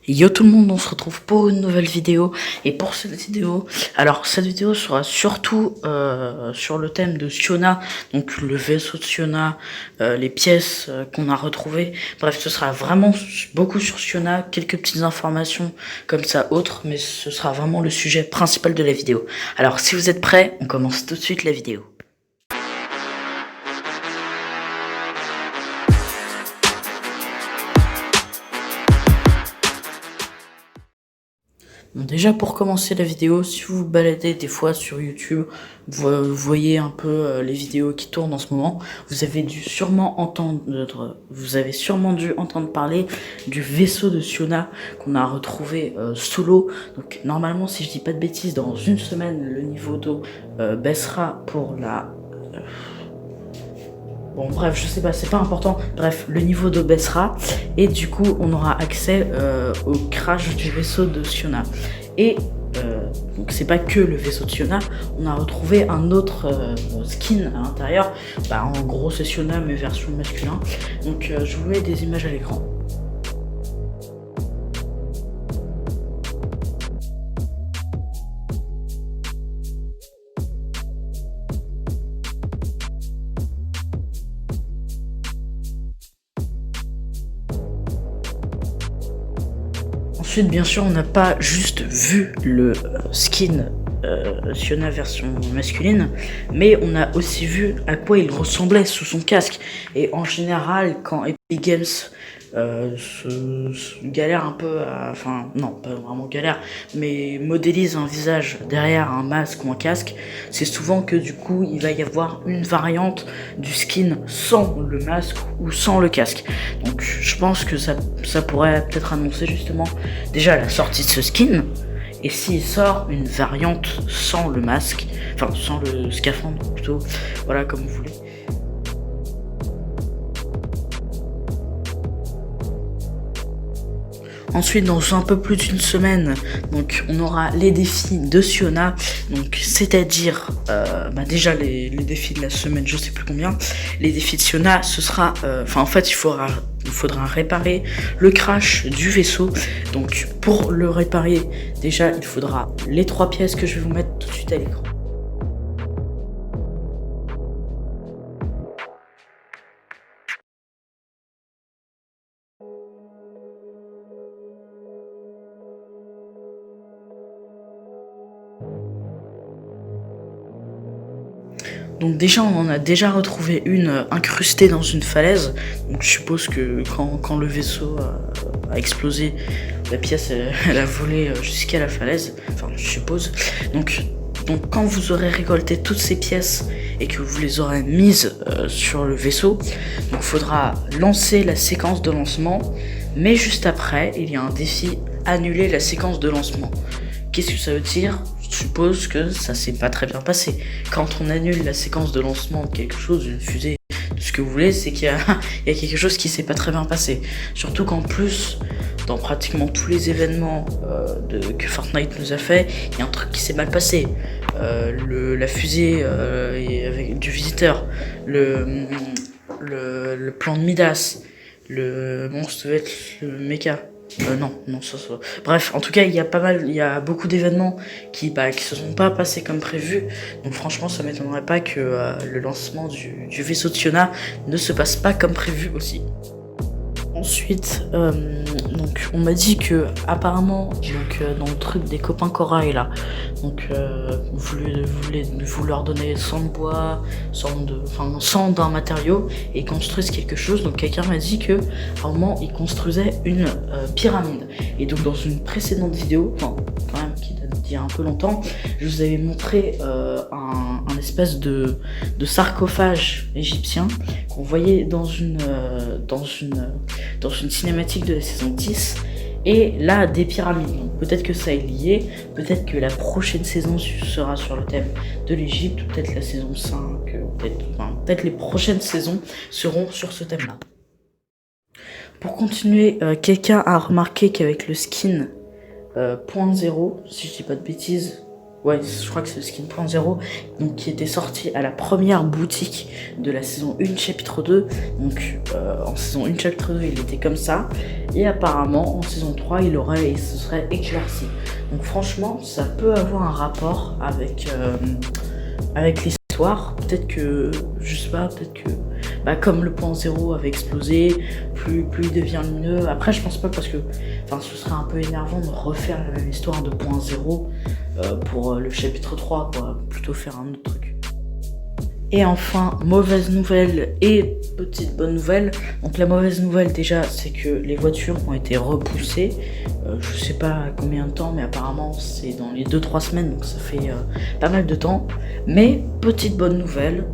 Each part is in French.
Yo tout le monde, on se retrouve pour une nouvelle vidéo. Et pour cette vidéo, cette vidéo sera surtout sur le thème de Siona, donc le vaisseau de Siona, les pièces qu'on a retrouvées. Bref, ce sera vraiment beaucoup sur Siona, quelques petites informations comme ça autres, mais ce sera vraiment le sujet principal de la vidéo. Alors si vous êtes prêts, on commence tout de suite la vidéo. Bon, déjà pour commencer la vidéo, si vous vous baladez des fois sur YouTube, vous voyez un peu les vidéos qui tournent en ce moment, vous avez sûrement dû entendre parler du vaisseau de Siona qu'on a retrouvé sous l'eau. Donc normalement, si je dis pas de bêtises, dans une semaine, le niveau d'eau baissera pour la... Bon bref, je sais pas, c'est pas important. Bref, le niveau d'eau baissera et du coup on aura accès au crash du vaisseau de Siona. Et donc c'est pas que le vaisseau de Siona, on a retrouvé un autre skin à l'intérieur. En gros c'est Siona mais version masculin. Donc je vous mets des images à l'écran. Ensuite, bien sûr, on n'a pas juste vu le skin Siona version masculine, mais on a aussi vu à quoi il ressemblait sous son casque. Et en général, quand Epic Games galère un peu enfin non pas vraiment galère, mais modélise un visage derrière un masque ou un casque, c'est souvent que du coup il va y avoir une variante du skin sans le masque ou sans le casque. Donc je pense que ça pourrait peut-être annoncer justement déjà la sortie de ce skin. Et s'il sort une variante sans le masque, enfin sans le scaphandre plutôt, voilà comme vous voulez. Ensuite, dans un peu plus d'une semaine, donc on aura les défis de Siona, donc c'est-à-dire déjà les défis de la semaine, je sais plus combien. Les défis de Siona, ce sera, en fait, il faudra réparer le crash du vaisseau. Donc pour le réparer, déjà il faudra les 3 pièces que je vais vous mettre tout de suite à l'écran. Donc déjà on en a déjà retrouvé une incrustée dans une falaise. Donc je suppose que quand le vaisseau a explosé, la pièce elle a volé jusqu'à la falaise. Enfin je suppose. Donc quand vous aurez récolté toutes ces pièces et que vous les aurez mises sur le vaisseau, donc faudra lancer la séquence de lancement. Mais juste après, il y a un défi annuler la séquence de lancement. Qu'est-ce que ça veut dire ? Je suppose que ça s'est pas très bien passé. Quand on annule la séquence de lancement de quelque chose, d'une fusée, de ce que vous voulez, c'est qu'il y a quelque chose qui s'est pas très bien passé. Surtout qu'en plus, dans pratiquement tous les événements que Fortnite nous a fait, il y a un truc qui s'est mal passé. La fusée avec du visiteur, le plan de Midas, le monstre devait être le mecha. Non, ça. Bref, en tout cas, il y a beaucoup d'événements qui se sont pas passés comme prévu. Donc franchement, ça m'étonnerait pas que le lancement du vaisseau de Siona ne se passe pas comme prévu aussi. Ensuite, donc on m'a dit que apparemment, dans le truc des copains corail là, donc vous leur donnez 100 de bois, 100 d'un matériau et ils construisent quelque chose. Donc quelqu'un m'a dit que à un moment ils construisaient une pyramide. Et donc dans une précédente vidéo, quand même qui date d'il y a un peu longtemps, je vous avais montré un espèce de sarcophage égyptien qu'on voyait dans une cinématique de la saison 10, et là des pyramides. Donc peut-être que ça est lié, peut-être que la prochaine saison sera sur le thème de l'Égypte, peut-être la saison 5, peut-être les prochaines saisons seront sur ce thème-là. Pour continuer, quelqu'un a remarqué qu'avec le skin .0, si je dis pas de bêtises, Ouais, je crois que c'est le skin .0, donc qui était sorti à la première boutique de la saison 1 chapitre 2. Donc en saison 1 chapitre 2 il était comme ça, et apparemment en saison 3 il se serait éclairci. Donc franchement ça peut avoir un rapport avec l'histoire. Peut-être que, je sais pas, peut-être que comme le .0 avait explosé, plus il devient lumineux. Après je pense pas, parce que ce serait un peu énervant de refaire la même histoire de .0 pour le chapitre 3 quoi, plutôt faire un autre truc. Et enfin, mauvaise nouvelle et petite bonne nouvelle. Donc la mauvaise nouvelle déjà, c'est que les voitures ont été repoussées. Je sais pas combien de temps, mais apparemment c'est dans les 2-3 semaines, donc ça fait pas mal de temps. Mais petite bonne nouvelle,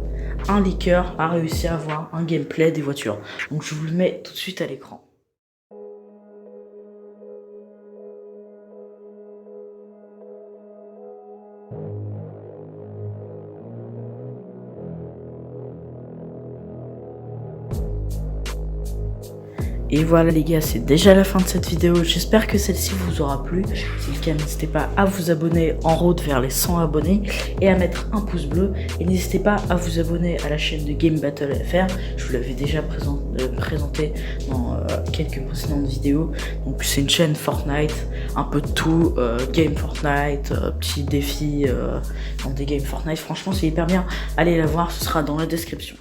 un leaker a réussi à avoir un gameplay des voitures. Donc je vous le mets tout de suite à l'écran. Et voilà les gars, c'est déjà la fin de cette vidéo. J'espère que celle-ci vous aura plu. Si c'est le cas, n'hésitez pas à vous abonner en route vers les 100 abonnés et à mettre un pouce bleu. Et n'hésitez pas à vous abonner à la chaîne de Game Battle FR. Je vous l'avais déjà présenté dans quelques précédentes vidéos. Donc c'est une chaîne Fortnite, un peu de tout, game Fortnite, petits défis dans des games Fortnite. Franchement c'est hyper bien. Allez la voir, ce sera dans la description.